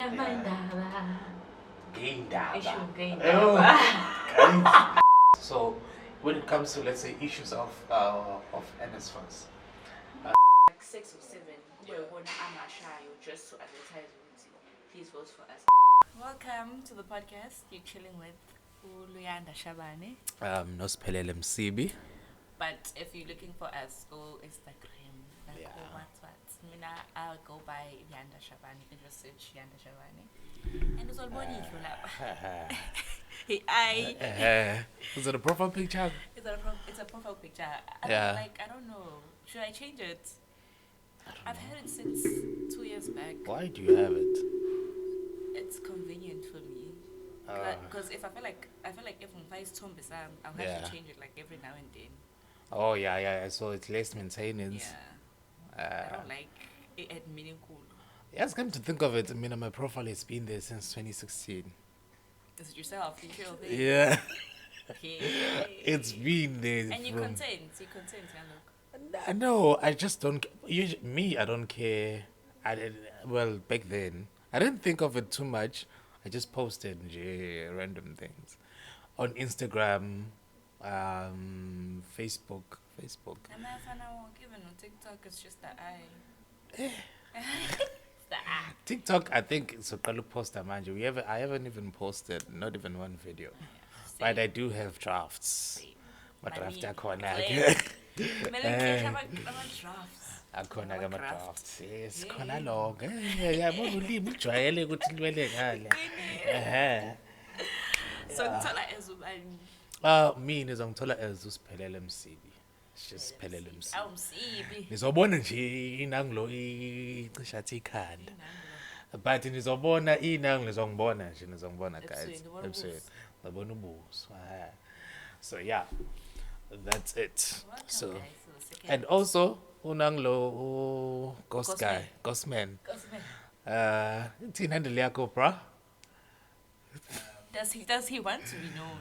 So, when it comes to, let's say, issues of NSFAS, like 6 or 7 just to advertise. Please vote for us. Welcome to the podcast. You're chilling with Uluyanda Shabane. Nosphelele Msibi. But if you're looking for us, go Instagram. Like, Yeah. what? I'll go by Yanda Shabane. You can just search Yanda Shabane. And it's all body Was it a profile picture? It's a profile picture. Yeah. I don't know. Should I change it? I've had it since 2 years back. Why do you have it? It's convenient for me. Because if I feel like if I'm vice Tombisam, I'll have to change it like every now and then. Oh yeah. So it's less maintenance. Yeah. I don't like it at meaningful. Yes, come to think of it, I mean, my profile has been there since 2016. Is it yourself? You feel thing? Yeah. Okay. It's been there. And you content, look. No, I just don't. I don't care. Well, back then, I didn't think of it too much. I just posted random things on Instagram, Facebook. And I found out given on TikTok, it's just the eye. TikTok, I think it's a color poster, man. I haven't even posted, not even one video. But I do have drafts. But after corner. Drafts. Akhona ke ama-drafts. Yes, khona lonke. Yabona ulimi ujwayele ukuthi liwele ngale. So ngithola ezubani. Mina ngizongithola as usiphelele Msibi. Siphelele Msibi. Awumsibi. Nizobona nje inanglo icisha athi ikhanda. But nizobona inanglo nizongibona nje nizongibona guys. Ebusweni. Ngibona ubuso. So yeah. That's it. So and also unanglo ghost man. Thina handle yakho bra. Does he want to be known?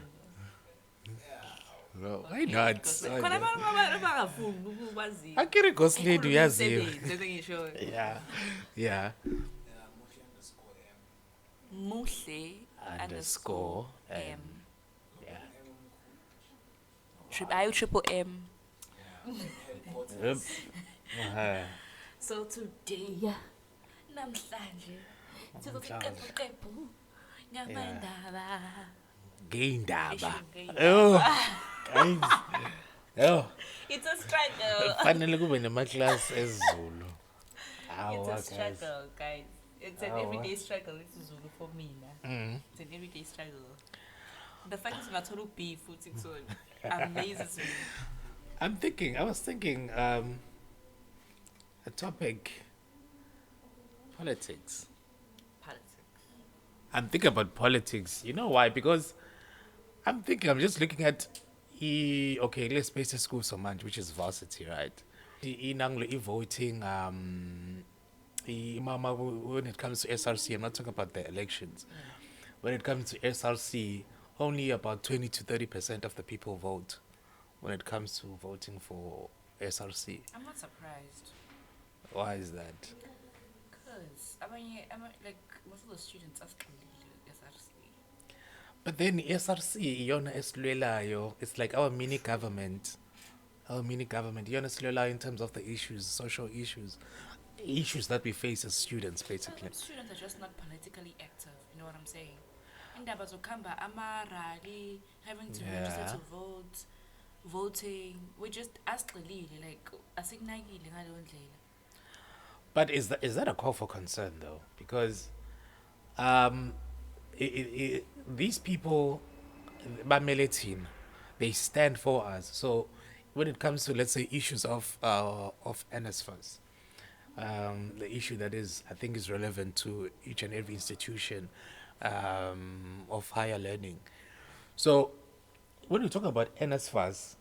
No, why not? Khona abantu abangafuni ukwazi. Akiri ghost lady uyaziwa. Ngisho. Yeah. Muhle _M. Yeah. Triple M. Yep. So today, namhlanje sizoqeqeqequ ngamandaba. Ngeyindaba. Oh. Guys. It's a struggle. Fanele kube nama-class esiZulu. It's a struggle, guys. It's an everyday struggle. It's Zulu for me. It's an everyday struggle. The fact is not to be footing so amazes me. I was thinking, a topic, politics. I'm thinking about politics. You know why? Because I'm just looking at, let's base the school so much, which is varsity, right? Voting, when it comes to SRC, I'm not talking about the elections. When it comes to SRC, only about 20 to 30% of the people vote when it comes to voting for SRC. I'm not surprised. Why is that? Because, like, most of the students are SRC. But then SRC, yona esilwelayo, it's like our mini government. Yona esilwelayo in terms of the issues, social issues that we face as students, basically. Well, students are just not politically active, you know what I'm saying? Indaba zokamba amarali, having to register to vote, voting, we just ask like asignakile ngaleyo ndlela. But is that a call for concern though? Because these people, bameletin, they stand for us. So when it comes to, let's say, issues of NSFAS, the issue that I think is relevant to each and every institution of higher learning. So when we talk about NSFAS,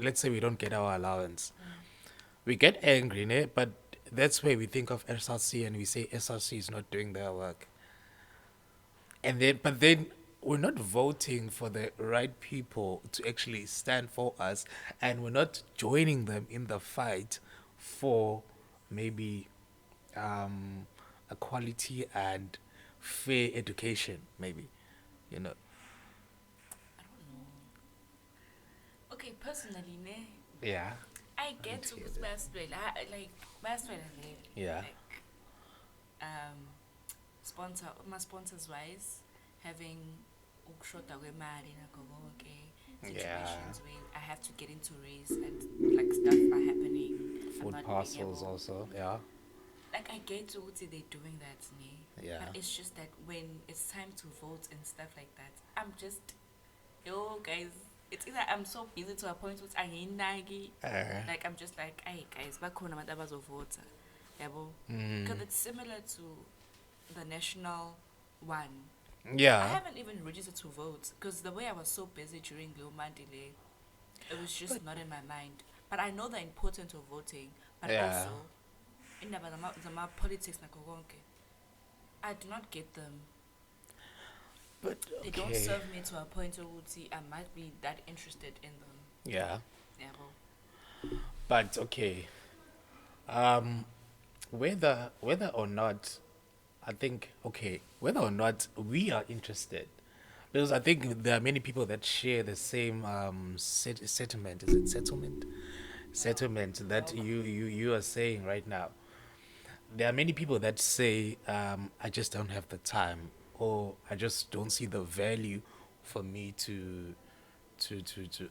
let's say we don't get our allowance. We get angry, but that's where we think of SRC and we say SRC is not doing their work. But then we're not voting for the right people to actually stand for us, and we're not joining them in the fight for maybe a quality and fair education, maybe, you know. I don't know. Okay, personally, ne, Yeah. I I need get to to hear that. like baswela le, Yeah. like my sponsors wise, having ukushoda kwemali nakho konke, Yeah. situations where I have to get into race and like stuff are happening. I'm Food not being parcels able. also. Yeah. Like I get to see they're doing that, ne? Yeah. But it's just that when it's time to vote and stuff like that, I'm just, yo guys. It's either I'm so busy to a point which I nagi, Uh, like I'm just like, hey guys, bakhona abantu abazovota, yabo. Because mm, it's similar to the national one. I yeah. haven't even registered to vote because the way I was so busy during the Delay, it was But just not in my mind. But I know the importance of voting. But yeah. also, in the politics nakho konke, I do not get them. But They don't okay. serve me to a point where I might be that interested in them. Yeah. Yeah, well, But okay. Um, whether or not, I think okay, whether or not we are interested, because I think there are many people that share the same sentiment. Is it settlement? Settlement that well, you are saying right now. There are many people that say, I just don't have the time, or I just don't see the value for me to.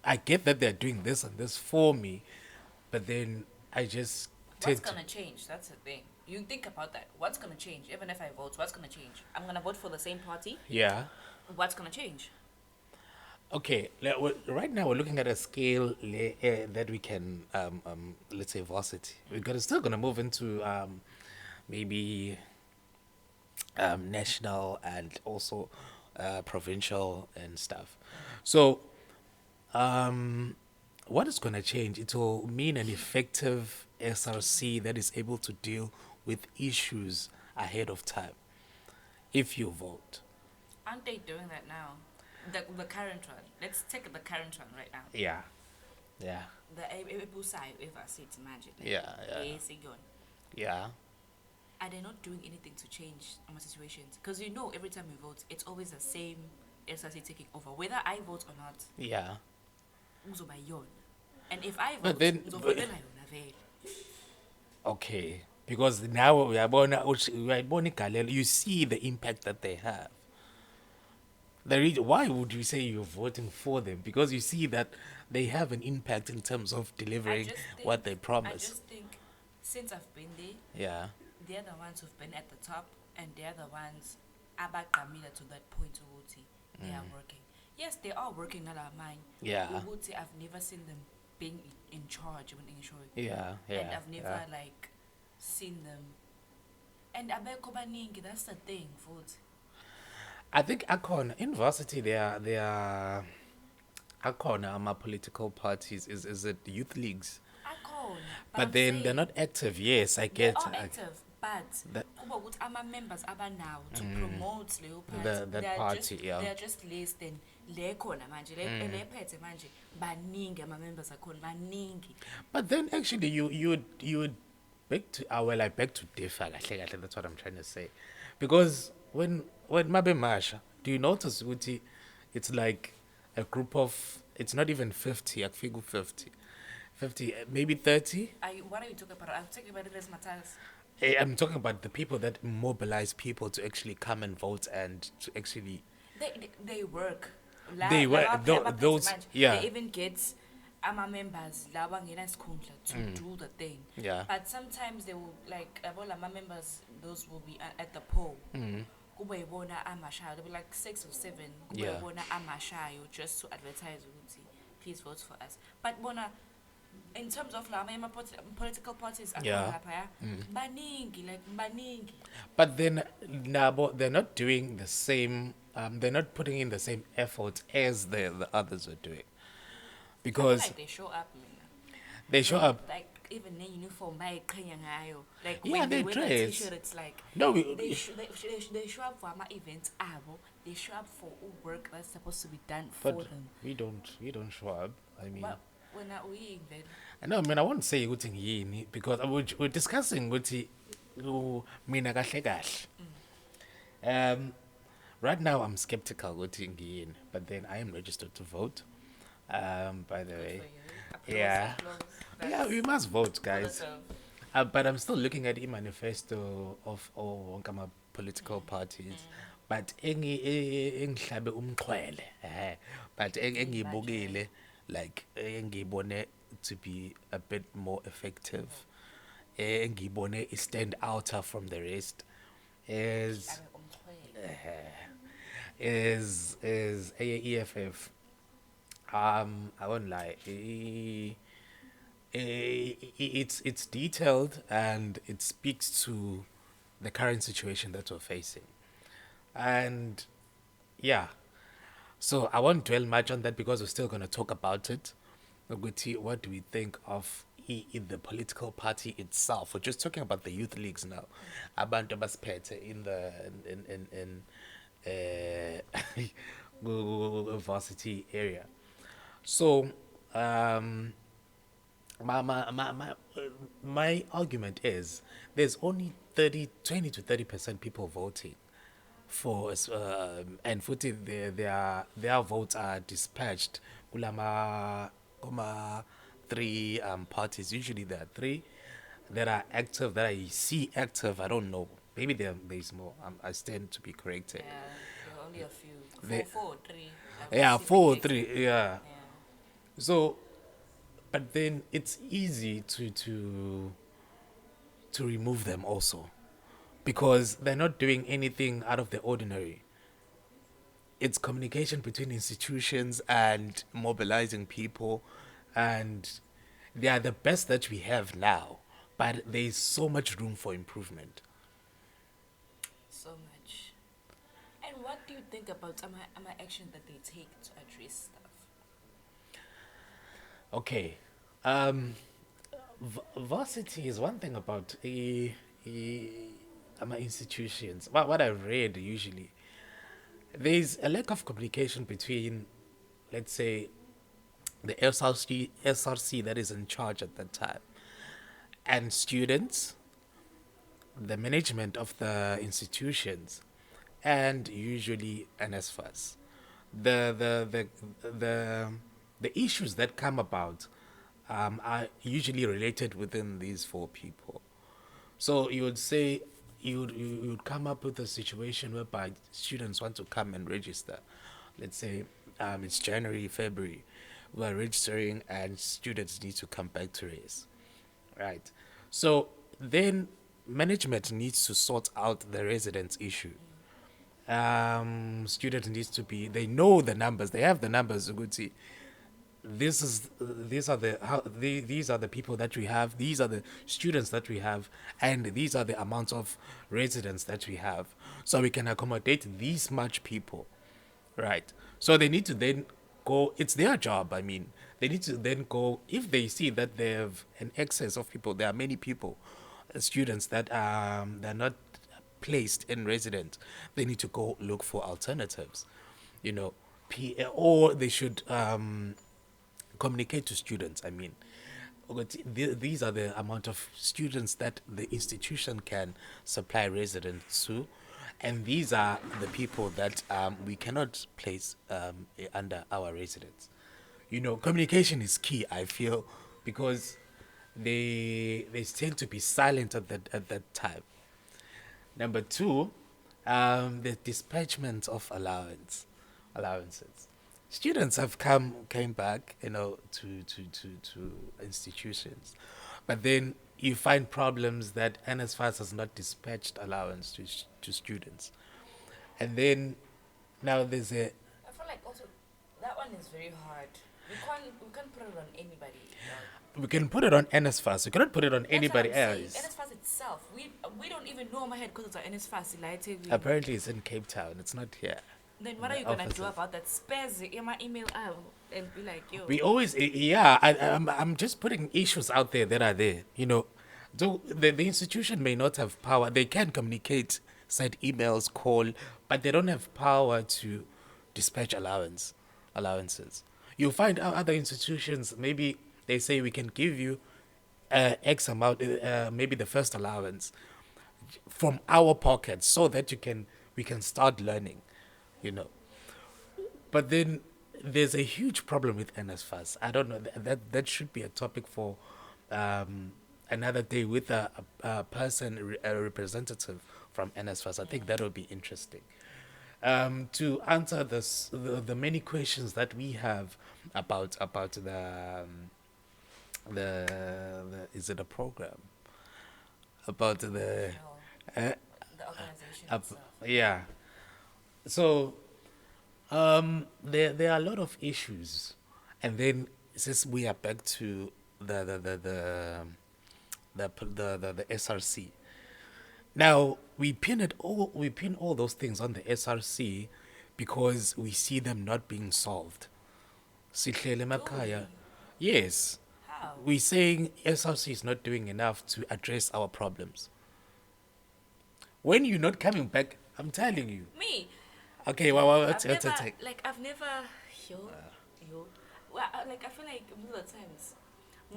I get that they're doing this and this for me, but then I just what's tend to. gonna change? That's the thing. You think about that. What's gonna change? Even if I vote, what's gonna change? I'm gonna vote for the same party. Yeah. What's gonna change? Okay. Right now we're looking at a scale that we can, let's say, varsity. Still gonna move into maybe national and also provincial and stuff. So, what is going to change? It will mean an effective SRC that is able to deal with issues ahead of time if you vote. Aren't they doing that now? The current one. Let's take the current one right now. Yeah, yeah, The Ebusai ever said imagine. yeah, yeah, yeah, Are they not doing anything to change our situations? Because you know every time we vote, it's always the same SRC taking over. Whether I vote or not, yeah. uzoba yona. And if I But vote, then, uzovotela yona vele. okay, because now uyayibona igalelo, you see the impact that they have. Why would you say you're voting for them? Because you see that they have an impact in terms of I delivering just what think, they I promise. just think, since I've been there, Yeah, they're the ones who've been at the top, and they're the ones abaqamile to that point ukuthi they are working. Yes, they are working at our mind. yeah, Ukuthi I've never seen them being in charge when in charge. yeah, And yeah. I've never Yeah. like seen them. And abekho baningi, that's the thing, futhi. I think Akon in varsity they are Akon ama political parties is it youth leagues, Akhona, but but I'm then they're saying not active. Yes, I they get are active, but that kuba ukuthi ama-members abanawo to promote leyo party, that party. Yeah. they are just less than le khona manje le phethe manje baningi ama-members akhona baningi. But then actually you would beg to well I beg to differ kahle kahle, that's what I'm trying to say. Because when Mabe Masha, do you notice ukuthi it's like a group of it's not even 50, akufika 50. 50 maybe 30. What are you talking about? I'm talking about it as matters. I'm talking about the people that mobilize people to actually come and vote and to actually They work. they were those Manje, yeah they even get ama-members la bangenasikhundla to do the thing. yeah But sometimes they will, like, all ama-members, those will be at the poll. Kube yibona amashayo. There'll be like 6 or 7. Kube Yeah. yibona amashayo just to advertise ukuthi, please vote for us. But bona, in terms of la political parties, Yeah. baningi, like baningi. but then nabo they're not doing the same they're not putting in the same effort as the others are doing I feel because like they show up, man. they show up. Like even the uniform bayiqhenya ngayo. Like Yeah, when they they wear the dress. t-shirt, it's like No, they show up for ama events abo. They show up for work that's supposed to be done but for them. we don't show up. I mean, But when we then I know. I mean, I won't say ukuthi ngiyini because we're discussing ukuthi mina kahle kahle. Um, right now I'm skeptical ukuthi ngiyini, but then I am registered to vote. By the Good way, for you. yeah, Applause. yeah, we That's must vote, guys. positive. But I'm still looking at the manifesto of all political parties. But engihlabe umxhwele, but Imagine. engiyibukile like engiyibone to be a bit more effective. Engiyibone stand outer from the rest is Abe umxhwele. EFF. I won't lie. It's detailed and it speaks to the current situation that we're facing. And yeah, so I won't dwell much on that because we're still going to talk about it. Nokuthi, what do we think of in the political party itself? We're just talking about the youth leagues now. Abantu basiphethe in the varsity area. So, my argument is there's only 20 to 30% people voting for and futhi their votes are dispatched kuma three parties. Usually there are three that are active, that I see active. I don't know, maybe there's more. I stand to be corrected. Yeah, there are only a few. They, Four, three. yeah, Civic 4 3, active. yeah. Yeah. So, but then it's easy to remove them also because they're not doing anything out of the ordinary. It's communication between institutions and mobilizing people, and they are the best that we have now, but there is so much room for improvement. So much. And what do you think about some action that they take to address stuff? Okay, varsity is one thing about institutions. What I've read usually, there's a lack of communication between, let's say, the SRC that is in charge at that time and students, the management of the institutions, and usually NSFAS. The issues that come about are usually related within these four people. So you would say you would come up with a situation whereby students want to come and register. Let's say it's January, February. We're registering and students need to come back to race. Right. So then management needs to sort out the residents issue. Student needs to be, they know the numbers, they have the numbers. Uguti, these are the people that we have, these are the students that we have, and these are the amounts of residents that we have, so we can accommodate these much people, right? So they need to then go, it's their job, I mean, they need to then go, if they see that they have an excess of people, there are many people, students that they're not placed in resident, they need to go look for alternatives, you know, or they should communicate to students. I mean, these are the amount of students that the institution can supply residents to, and these are the people that we cannot place under our residence. You know, communication is key, I feel, because they tend to be silent at that time. Number two, the dispatchment of allowances. Students have came back, you know, to institutions, but then you find problems that NSFAS has not dispatched allowance to students, and then now there's a I feel like also that one is very hard. We can't put it on anybody. we can put it on NSFAS. We cannot put it on That's anybody what I'm saying. else. NSFAS itself, we don't even know my head because it's an NSFAS. Like, Apparently, it's in Cape Town. It's not here. then what The are you gonna do offices. about that? Spares my email out and be like, yo. We always, yeah. I'm just putting issues out there that are there. You know, so the institution may not have power. They can communicate, send emails, call, but they don't have power to dispatch allowances. You'll find other institutions. Maybe they say we can give you X amount, maybe the first allowance, from our pockets so that we can start learning, you know. But then there's a huge problem with NSFAS. I don't know, that should be a topic for another day with a person, a representative from NSFAS. I think that would be interesting. To answer the many questions that we have about the is it a program about the No, uh, the organization up, itself. yeah. So there are a lot of issues, and then since we are back to the SRC. Now we pin all those things on the SRC because we see them not being solved. Sihlele Do emakhaya. we? Yes, How? we're saying SRC is not doing enough to address our problems. When you're not coming back, I'm telling you. Me, Okay, I've never, like, I've never, yo, yo. Well, like, I feel like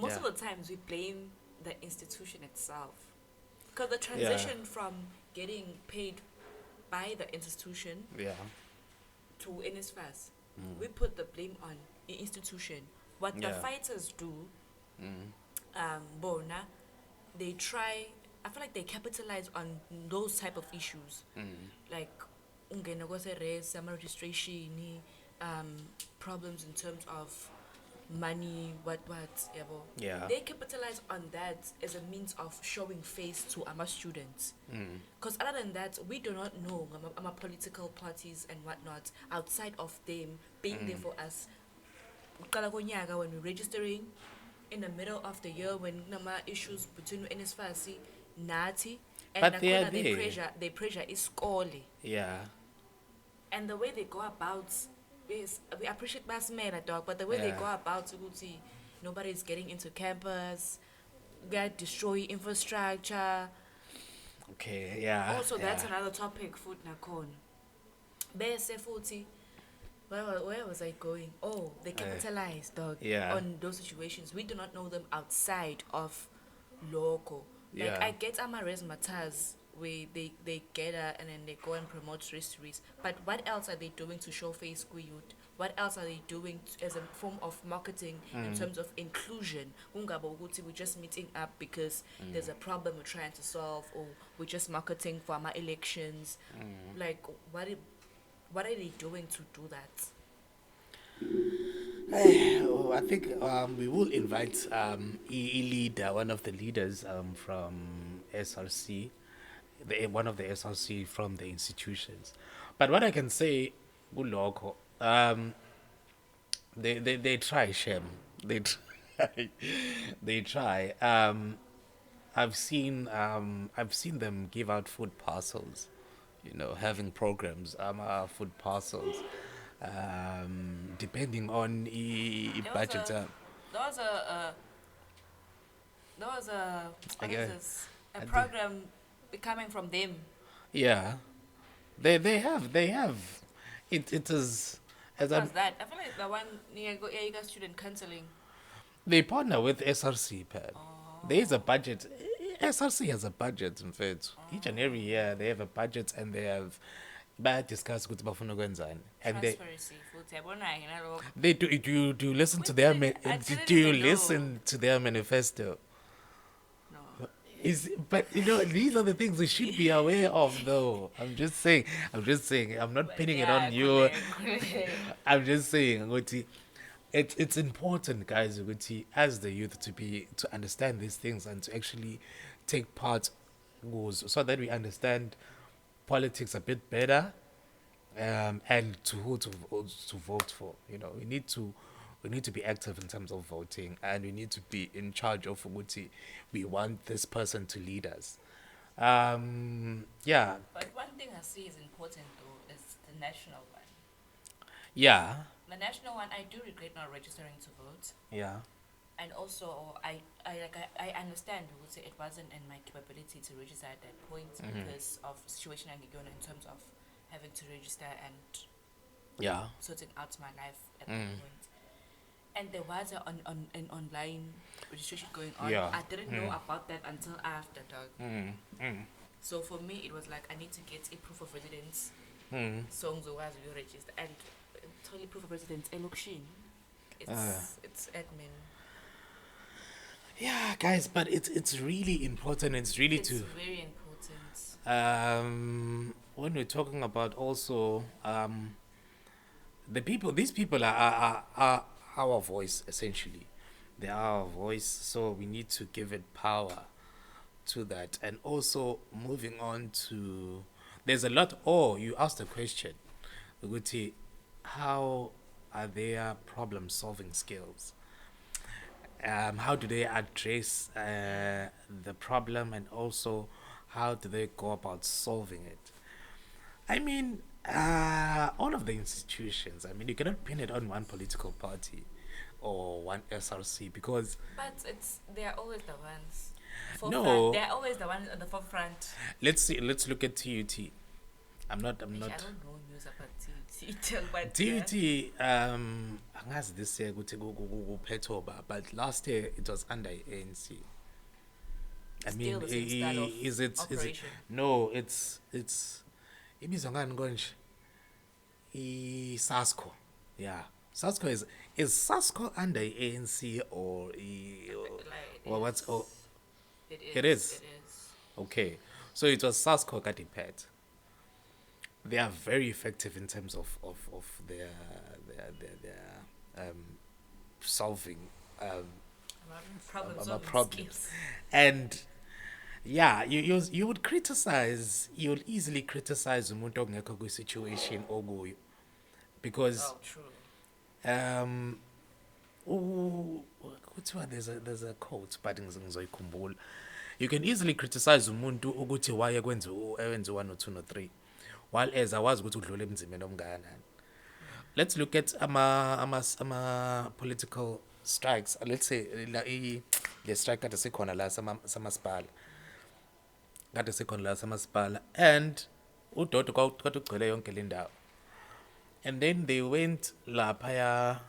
most of the times we blame the institution itself. Because the transition from getting paid by the institution Yeah. to NSFAS, we put the blame on the institution. What the Yeah. fighters do, bona, they try. I feel like they capitalize on those type of issues, like ungena kwase-res, registration, problems in terms of money, what, yabo. Yeah. They capitalize on that as a means of showing face to our students. Because other than that, we do not know our political parties and whatnot outside of them being there for us. Kuqala konyaka when we're registering, in the middle of the year when nama issues between NSFAS nathi, and But they are nakhona there. they pressure isikole. Yeah. And the way they go about is, we appreciate Basmela dog, but the way they Yeah. go about ukuthi nobody's getting into campus, get destroy infrastructure. Okay. Yeah. Also, that's yeah. another topic food nakon. Bese futhi, where was I going? Oh, they capitalize dog Yeah. on those situations. We do not know them outside of local. Like Yeah. I get Amares Mataz where they gather and then they go and promote histories. But what else are they doing to show face youth? What else are they doing as a form of marketing in terms of inclusion? Ungabo ukuthi we're just meeting up because there's a problem we're trying to solve, or we're just marketing for our elections. Like what are they doing to do that? Oh, I think we will invite leader, one of the leaders from SRC, one of the SRC from the institutions. But what I can say, Uloko, they try, Shem. They try. They try. I've seen them give out food parcels, having programs, food parcels, depending on There was budget. a there was a there was a what is Okay. this? A I do- program coming from them. Yeah, they have. It is as What I'm. was that? I feel like the one near you got student counseling. They partner with SRC, Pat. There is a budget. SRC has a budget, in fact. Each and every year they have a budget and they have discuss ukuthi bafuna ukwenzani. And Transparency futhi yabona yena lo. they do you listen to We their didn't- I didn't do you even know. listen to their manifesto? No. But these are the things we should be aware of, though. I'm just saying. I'm not pinning it on you. Correct. I'm just saying, ukuthi, it's important, guys, ukuthi, as the youth, to understand these things and to actually take part so that we understand politics a bit better, and to who to vote for. We need to be active in terms of voting, and we need to be in charge of ukuthi we want this person to lead us. Yeah, But one thing I see is important though is the national one. yeah, The national one, I do regret not registering to vote. yeah, And also, I understand because it wasn't in my capability to register at that point because of situation I'm going in terms of having to register and yeah. sorting out my life at that point. And there was an online registration going on. Yeah. I didn't know about that until after, dog. So for me, it was like I need to get a proof of residence. Mm. Songs or as you register and totally proof of residence. Elokshin. Uh, It's admin. yeah, guys, but it's really important. It's really It's very important. when we're talking about also the people. These people are our voice essentially. They are our voice, so we need to give it power to that. And also moving on to, there's a lot. Oh, you asked a question, Uguti, how are their problem solving skills? How do they address the problem, and also how do they go about solving it? I mean, all of the institutions, I mean, you cannot pin it on one political party or one SRC because But they're always the ones. Forefront. no, They're always the ones at the forefront. let's look at TUT. I'm not I don't know news about TUT, but TUT. Angazi this year ukuthi kuphetho ba, but last year it was under ANC. I still mean, the same style of is it operation. no, it's ibizwa ngani konje? SASCO. Yeah. SASCO is SASCO under ANC or Like, or what's oh it is. it is? It is. Okay. So it was SASCO Katipet. They are very effective in terms of their solving Problems. about problems. And yeah, you would criticize, you would easily criticize umuntu ongekho kwi situation okuyo because Oh, true. kuthiwa there's a quote but ngizoyikhumbula. You can easily criticize umuntu ukuthi why ekwenza ewenza 1 or 2 or 3 while as awazi ukuthi udlule emzimeni omngakanani. Let's look at ama political strikes. Let's say the strike kade sekhona la samasipala. Kade sekhona la samasipala and uDodo kwade ugcwele yonke le ndawo. And then they went laphaya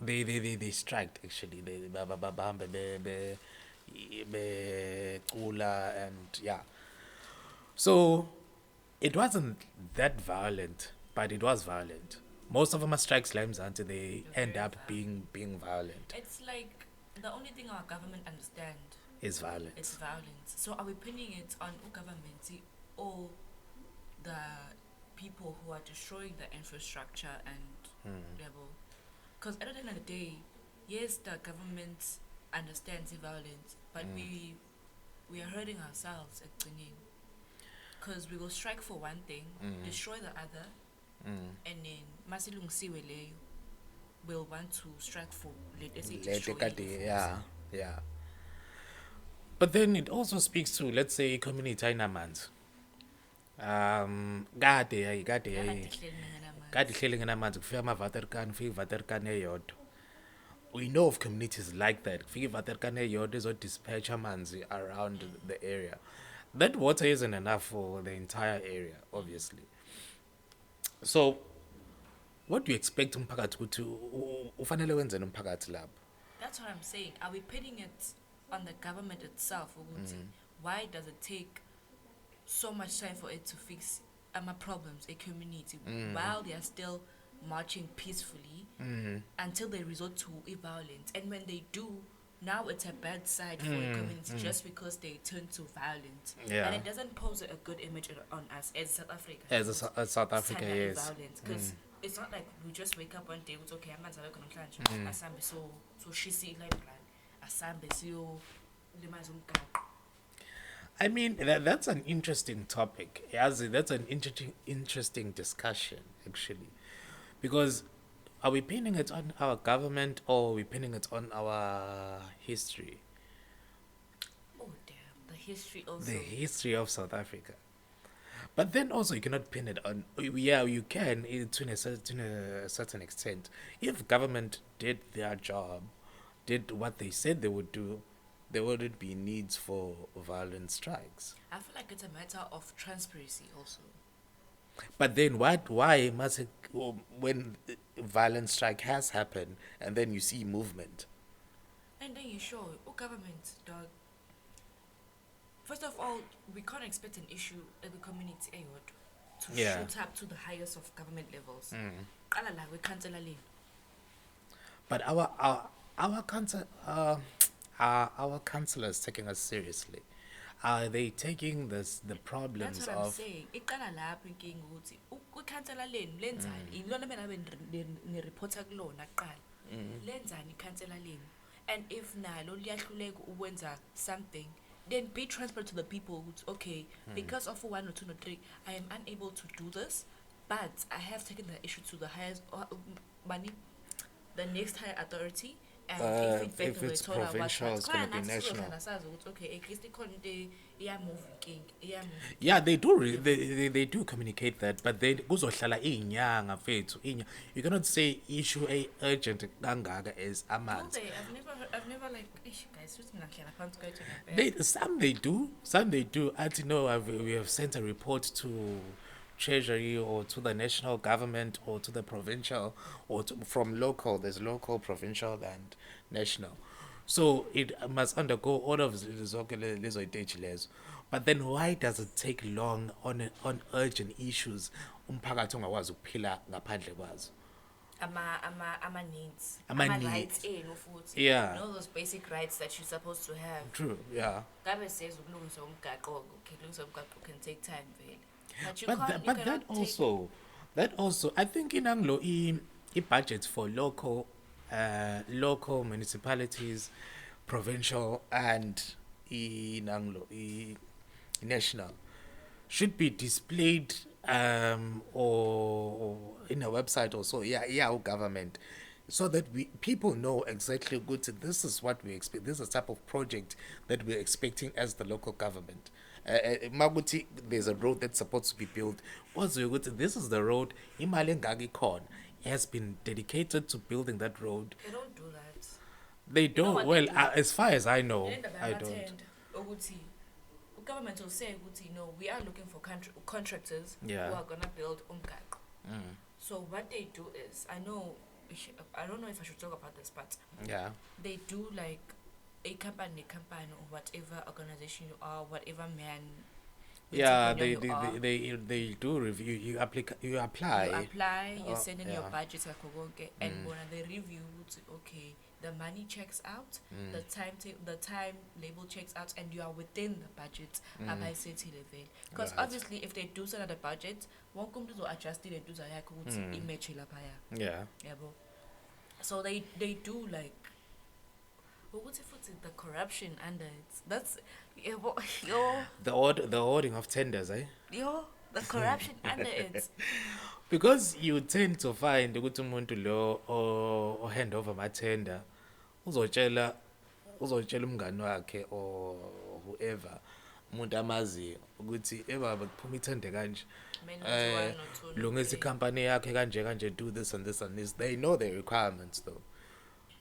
they striked actually. They bahambe becula and yeah. So it wasn't that violent, but it was violent. Most of them are strikes limes until they end up being violent. It's like the only thing our government understand Is violence. is violence. So are we pinning it on government or the people who are destroying the infrastructure and level? Because at the end of the day, yes, the government understands the violence, but we are hurting ourselves at Benin. Because we will strike for one thing, destroy the other, and then masilungisiwe leyo will want to strike for yeah. But then it also speaks to, let's say, community inamanzi. Kade ihleli ngenamanzi kufika ama-Waterkan, kufika i-Waterkan eyodwa. We know of communities like that. Kufika i-Waterkan eyodwa izodispatch amanzi around the area. That water isn't enough for the entire area, obviously. So what do you expect umphakathi ukuthi ufanele wenzeni umphakathi lapho? That's what I'm saying. Are we pinning it on the government itself? Why does it take so much time for it to fix problems, a community, while they are still marching peacefully until they resort to violence? And when they do, now it's a bad side for a community just because they turn to violence. Yeah. And it doesn't pose a good image on us as South Africa. As South Africa, yes. Violence, because it's not like we just wake up one day, it's okay, I'm not asambe so shisi library, asambe so I mean, that's an interesting topic. That's an interesting discussion, actually. Because are we pinning it on our government or are we pinning it on our history? Oh, damn. The history also. The history of South Africa. But then also you cannot pin it on. Yeah, you can to a certain extent. If government did their job, did what they said they would do, there wouldn't be needs for violent strikes. I feel like it's a matter of transparency also. But then why must it, when violent strike has happened and then you see movement? And then you show, government, dog, First of all, we can't expect an issue at the community to Yeah. shoot up to the highest of government levels. Mm. Qala la kwi-councillor leni. But our councillors taking us seriously. Are they taking the problems That's what I'm of saying. Iqala lapho inkinga ukuthi kwi-councillor leni lenzani? Ilona mina ni-reporta kulona kuqala. Lenzani i-councillor leni? And if nalo liyahluleka ukwenza something, then be transparent to the people. Okay, because of 1 or 2 or 3, I am unable to do this, but I have taken the issue to the highest money, the next higher authority, and if it's provincial, it's gonna be national. Okay, at least they moving. Yeah, they do. They do communicate that, but they kuzohlala inyanga fethu. You cannot say issue a urgent kangaka as No, amanzi. I've never like, guys, just I can't go to They some they do. I don't know. We have sent a report to Treasury or to the national government or to the provincial or from local. There's local, provincial, and national. So it must undergo all of these. But then why does it take long on urgent issues? Umphakathi ongakwazi ukuphila ngaphandle kwazo. needs. Ama-needs. Rights futhi. Yeah. You know those basic rights that you're supposed to have. True. Yeah. Gabe says ukulungisa umgaqo, ukulungisa umgaqo can take time vele. But you But can't, that, you but cannot that also I think in Anglo budgets for local municipalities, provincial and in Anglo national should be displayed or in a website also our government, so that people know exactly good, this is what we expect, this is the type of project that we're expecting as the local government. Maguti, there's a road that's supposed to be built. Also, this is the road. Imali engaka ikhona has been dedicated to building that road. They don't do that. They know don't. what Well, they do? as far as I know, Then the I don't. Government will say, no, we are looking for contractors Yeah. who are gonna build umgaqo. Mm. So what they do is, I don't know if I should talk about this, but Yeah. they do like a company or whatever organization you are, whatever man. Yeah, entrepreneur you are. they do review. You apply. You apply, you Oh, send in your yeah. budget and when they review, okay, the money checks out, the time label checks out, and you are within the budget. Because Right. obviously, if they do set the budget, one company will adjust it and do the image. Yeah. So they do like. What's the corruption under it? That's yo The hoarding of tenders, eh? the corruption under it. Because you tend to find ukuthi umuntu lo o hand over my tender uzotshela umngani wakhe or whoever umuntu amazi ukuthi ebaba kuphuma ithende kanje lungisa company yakhe kanje, do this and this and this. They know their requirements though,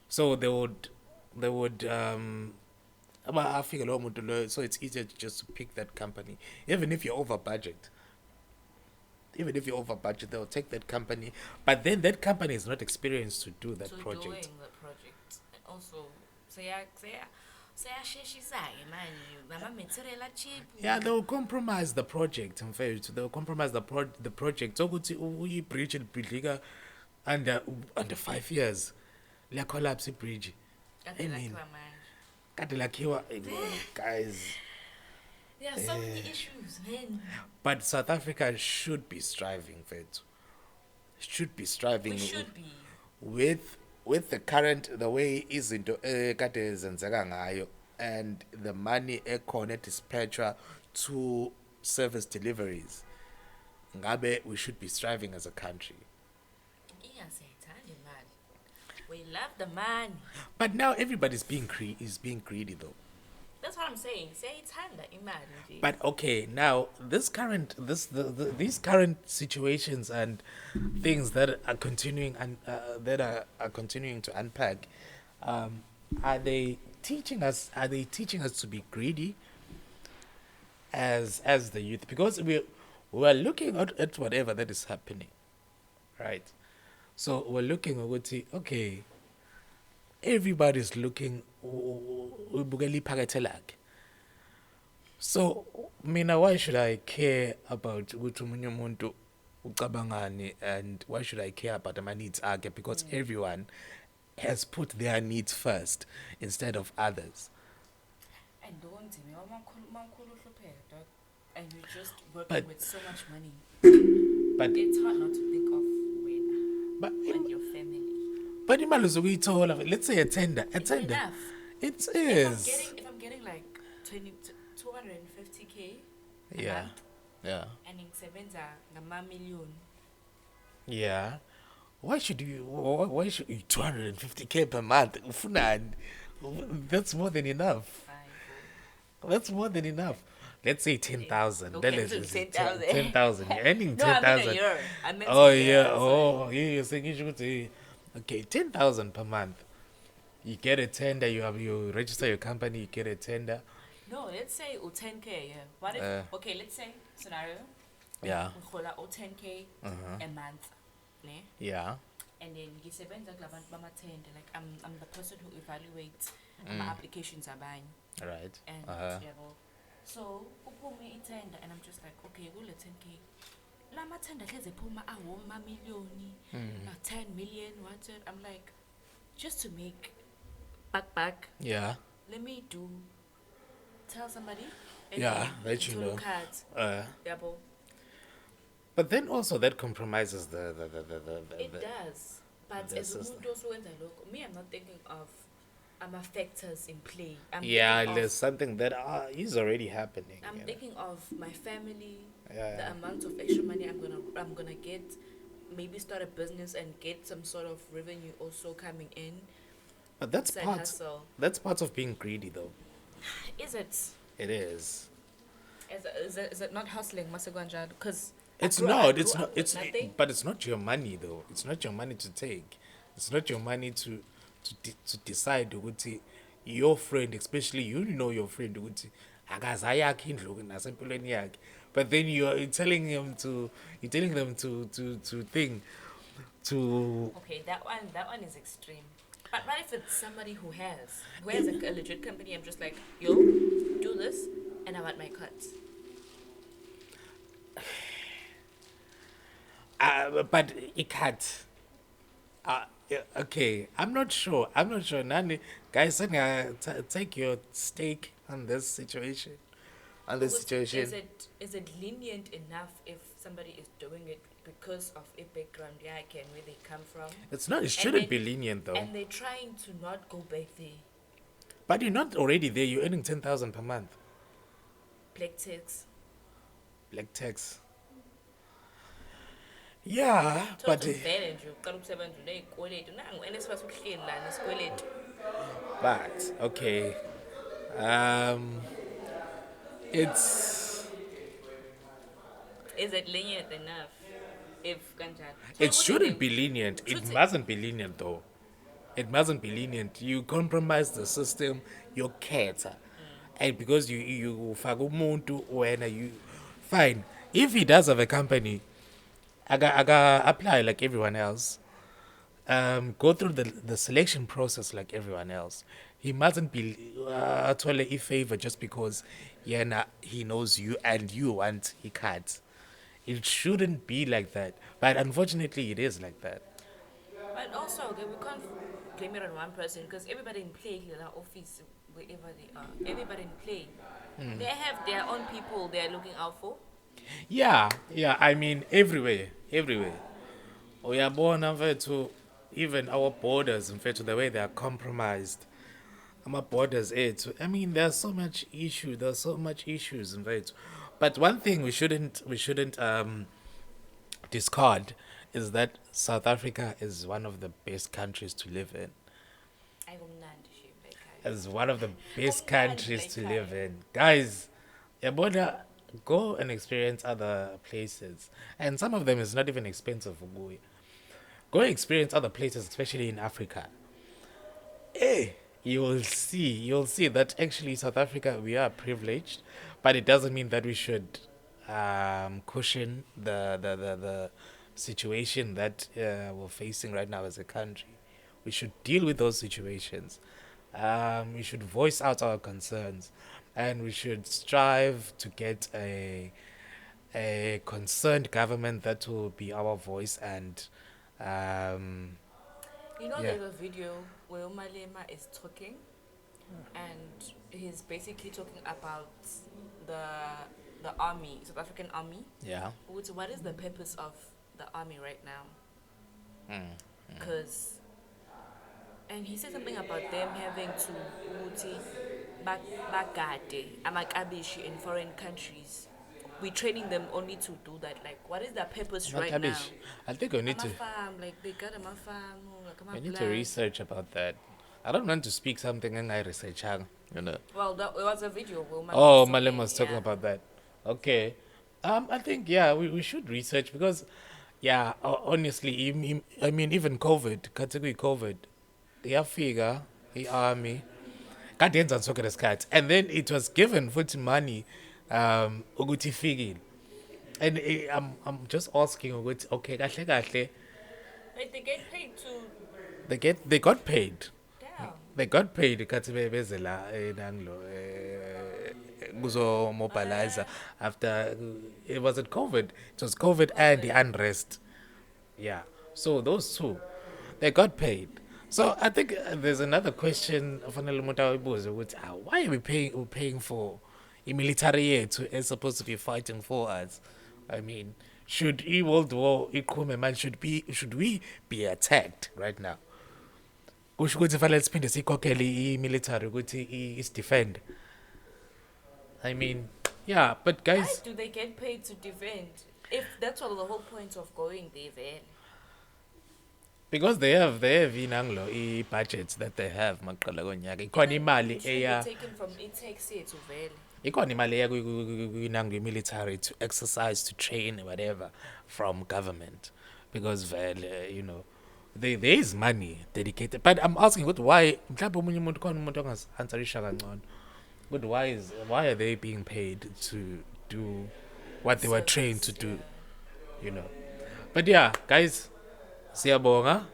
so they would afike lowo muntu lo, so it's easier just to pick that company even if you're over budget. Even if you're over budget, they'll take that company. But then that company is not experienced to do that project. Doing the project. And also, Yeah, they'll compromise the project. In fact, they'll compromise the project. So good to bridge and bridge under 5 years. La collapse bridge. I mean, guys. there are so many issues, man. But South Africa should be striving for it. Should be striving. We should be. With the current, the way izinto kade zenzeka ngayo, and the money ekhona dispatcher to service deliveries. Ngabe we should be striving as a country. We love the money. But now everybody's being greedy though. That's what I'm saying. Say it's under imagine. But okay, now these current situations and things that are continuing and that are continuing to unpack, are they teaching us to be greedy as the youth? Because we're looking at whatever that is happening, right? So we're looking at okay, everybody's looking. So mina, why should I care about ukuthi omunye umuntu ucabangani, and why should I care about my needs akhe? Because everyone has put their needs first instead of others. And don't me, dog. And you're just working But with so much money. but It's hard not to think of when but and your family. but imali zokuyithola, let's say a tender, It's enough. it If I'm getting like 250K a yeah, month yeah, and ngisebenza ngama-million. yeah. Why should you 250K per month? Ufunani? That's more than enough. That's more than enough. Let's say 10,000. Okay, Let's so say 10,000. 10,000. You're earning No, I meant a 10,000. year. I meant Oh a year. yeah. Oh yeah. You're saying you should say, okay, 10,000 per month. You get a tender. You register your company. You get a tender. No, let's say 10K. Yeah. What if? Okay, let's say scenario. Yeah. We call 10K a month, ne? Yeah. And then ngisebenza kulabantu bama-tender. Like I'm the person who evaluates my applications abanye. Right. And yabo. So uphume itender and I'm just like, okay, kule 10K. Lama tender hleze phuma awoma million, 10 million, what? I'm like, just to make back. Yeah. Let me tell somebody. Yeah, let you know. Cards. Yabo. But then also that compromises It does. But the as system. umuntu osuwenza lokho, me, I'm not thinking of factors in play. yeah, thinking there's of, something that is already happening. I'm thinking of my family, Yeah. the amount of extra money I'm gonna get, maybe start a business and get some sort of revenue also coming in. But that's Side part. hustle. That's part of being greedy, though. Is it? It is. Is it not hustling, Masagwanja? Because It's not. It's not. It's but it's not your money though. It's not your money to take. It's not your money to decide ukuthi your friend, especially you know your friend ukuthi akazayakhe indlu nasempilweni yakhe. But then you're telling them to think to okay, that one is extreme. But what if it's somebody who has a legit company? I'm just like, yo, do this, and I want my cuts. but it can't. Okay, I'm not sure. Nani, guys, take your stake on this situation. Is it lenient enough if somebody is doing it because of a background, and where they come from? It's not. It shouldn't be lenient though. And they're trying to not go back there. But you're not already there. You're earning 10,000 per month. Black tax. Yeah, but vele nje uqala ukusebenza unezikweletu nangu NSFAS uhleli la nesikweletu. but okay. It's Is it lenient enough? If kanjani? it shouldn't be lenient. It mustn't be lenient though. It mustn't be lenient. You compromise the system, you're cater. And because you faka umuntu wena you fine. If he does have a company, I got apply like everyone else. Go through the selection process like everyone else. He mustn't be totally favor just because he knows you and you want he can't. It shouldn't be like that. But unfortunately it is like that. But also, okay, we can't blame it on one person because everybody in play in our office, wherever they are, everybody in play, they have their own people they are looking out for. Yeah, I mean everywhere. We are born to even our borders, in fact, the way they are compromised. Our borders, I mean, there's so much issues, in fact. But one thing we shouldn't discard is that South Africa is one of the best countries to live in. As one of the best countries to live in. Guys, yabona, go and experience other places. And some of them is not even expensive for going. Go and experience other places, especially in Africa. Hey, you'll see that actually South Africa, we are privileged, but it doesn't mean that we should cushion the situation that we're facing right now as a country. We should deal with those situations. We should voice out our concerns. and we should strive to get a concerned government that will be our voice and um, You know, yeah. there's a video where Umalema is talking, and he's basically talking about the the army, South African army. Yeah. What is the purpose of the army right now? Mm. Because, and he said something about them having to ukuthi bagade amakabishi in foreign countries. We training them only to do that. Like, what is their purpose right now? Makabish. I think we need I'm a to farm, like they got a farm, like we I'm need to research about that. I don't want to speak something and I research, you know. Well, it was a video where Oh, was Malem talking, was talking yeah. about that. Okay. I think yeah, we should research because yeah, honestly, I mean even COVID, category COVID, yafika i-army kade yenza sonke lesikhathi and then it was given futhi money ukuthi ifikile and I'm just asking ukuthi okay kahle kahle Like they get paid to they got paid. damn. They got paid ikhathi beze la enanglo kuzo mobilizer after it wasn't COVID. It was COVID and the unrest. Yeah. So those two, they got paid. So I think there's another question fanele umuntu ayibuze ukuthi why are we paying for a military yethu is supposed to be fighting for us? I mean, should World War iqhume man should we be attacked right now? Kusho ukuthi fanele siphinde sikhokhele i-military ukuthi is-defend. I mean, yeah, but Why guys, do they get paid to defend? If that's all the whole point of going there, then. because they have inanglo i-budgets that they have maqala konyaka ikhona imali eya Taken from e-tax to vele. ikhona imali eya kwinanglo i-military to exercise to train whatever from government because vele you know there is money dedicated but I'm asking ukuthi why mhlawumbe omunye umuntu khona umuntu ongazi-answerisha kangcono but why are they being paid to do what they were trained to do, you know? But yeah, guys, siyabonga.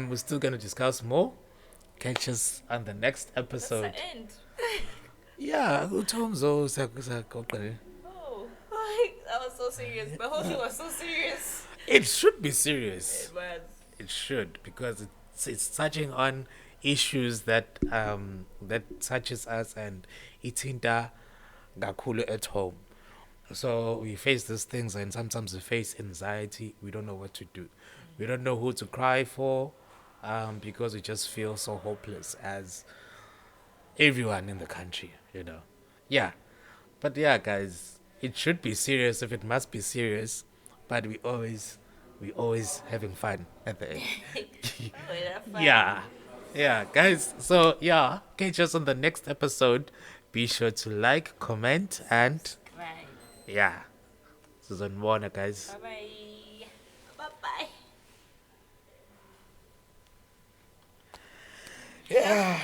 We're still gonna discuss more. Catch us on the next That's episode. the end. Yeah, uThomzo sakoqele. Oh, that was so serious. The whole thing was so serious. It should be serious. It was. It should because it's touching on issues that that touches us and ithinta kakhulu at home. So we face these things and sometimes we face anxiety. We don't know what to do. We don't know who to cry for because we just feel so hopeless as everyone in the country, you know. Yeah. But yeah, guys, it should be serious if it must be serious, but we always having fun at the end. Yeah. Yeah, guys. So, yeah, catch us on the next episode. Be sure to like, comment, and Right. yeah. Season 1, guys. Bye-bye. Bye-bye. Yeah.